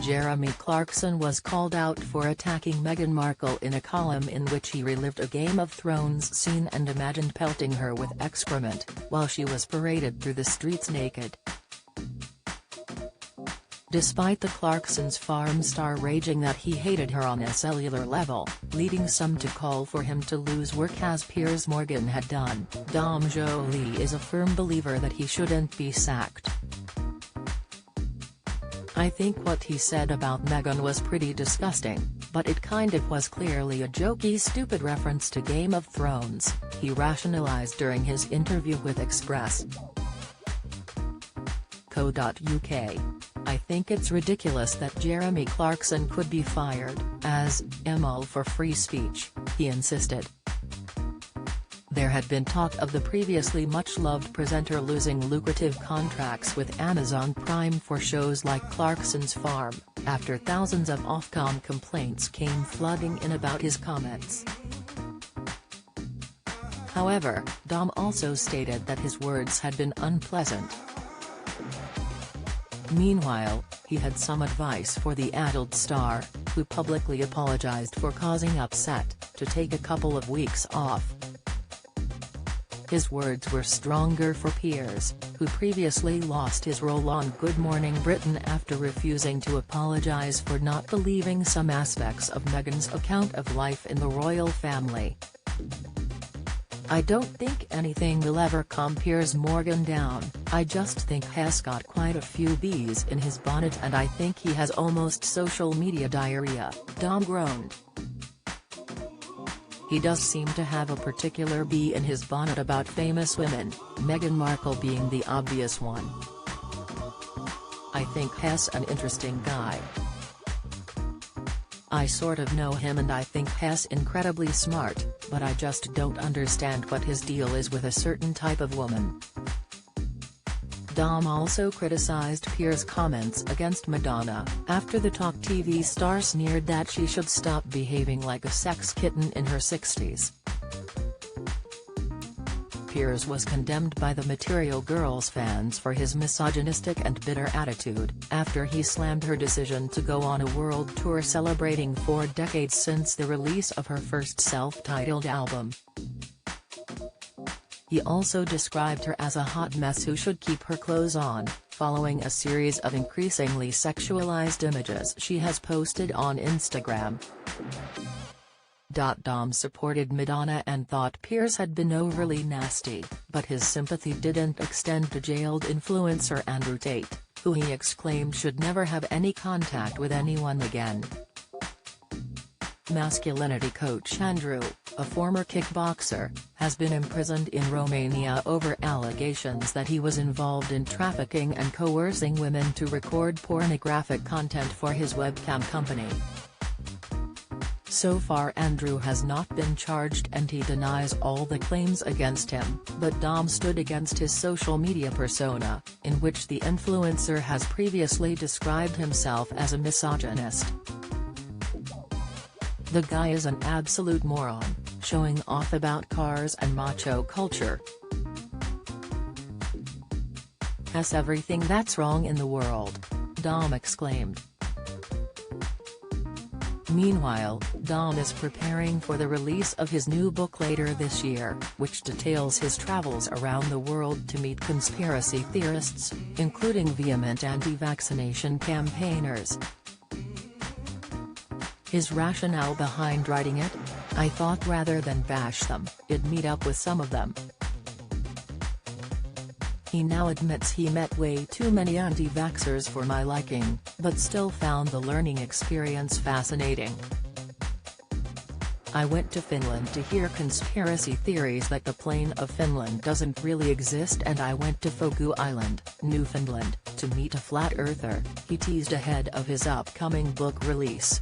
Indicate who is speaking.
Speaker 1: Jeremy Clarkson was called out for attacking Meghan Markle in a column in which he relived a Game of Thrones scene and imagined pelting her with excrement, while she was paraded through the streets naked. Despite the Clarkson's farm star raging that he hated her on a cellular level, leading some to call for him to lose work as Piers Morgan had done, Dom Joly is a firm believer that he shouldn't be sacked. "I think what he said about Meghan was pretty disgusting, but it kind of was clearly a jokey stupid reference to Game of Thrones," he rationalized during his interview with Express.co.uk. "I think it's ridiculous that Jeremy Clarkson could be fired, as all for free speech," he insisted. There had been talk of the previously much-loved presenter losing lucrative contracts with Amazon Prime for shows like Clarkson's Farm, after thousands of Ofcom complaints came flooding in about his comments. However, Dom also stated that his words had been unpleasant. Meanwhile, he had some advice for the adult star, who publicly apologized for causing upset, to take a couple of weeks off. His words were stronger for Piers, who previously lost his role on Good Morning Britain after refusing to apologise for not believing some aspects of Meghan's account of life in the royal family. "I don't think anything will ever calm Piers Morgan down. I just think he's got quite a few bees in his bonnet and I think he has almost social media diarrhea," Dom groaned. "He does seem to have a particular bee in his bonnet about famous women, Meghan Markle being the obvious one. I think he's an interesting guy. I sort of know him and I think he's incredibly smart, but I just don't understand what his deal is with a certain type of woman." Dom also criticized Piers' comments against Madonna, after the talk TV star sneered that she should stop behaving like a sex kitten in her 60s. Piers was condemned by the Material Girls fans for his misogynistic and bitter attitude, after he slammed her decision to go on a world tour celebrating 4 decades since the release of her first self-titled album. He also described her as a hot mess who should keep her clothes on, following a series of increasingly sexualized images she has posted on Instagram. Dom supported Madonna and thought Piers had been overly nasty, but his sympathy didn't extend to jailed influencer Andrew Tate, who he exclaimed should never have any contact with anyone again. Masculinity coach Andrew, a former kickboxer, has been imprisoned in Romania over allegations that he was involved in trafficking and coercing women to record pornographic content for his webcam company. So far Andrew has not been charged and he denies all the claims against him, but Dom stood against his social media persona, in which the influencer has previously described himself as a misogynist. "The guy is an absolute moron, showing off about cars and macho culture. Has everything that's wrong in the world," Dom exclaimed. Meanwhile, Dom is preparing for the release of his new book later this year, which details his travels around the world to meet conspiracy theorists, including vehement anti-vaccination campaigners. His rationale behind writing it: "I thought rather than bash them, I'd meet up with some of them." He now admits he met way too many anti-vaxxers for my liking, but still found the learning experience fascinating. "I went to Finland to hear conspiracy theories that the plane of Finland doesn't really exist, and I went to Fogu Island, Newfoundland, to meet a flat earther," he teased ahead of his upcoming book release.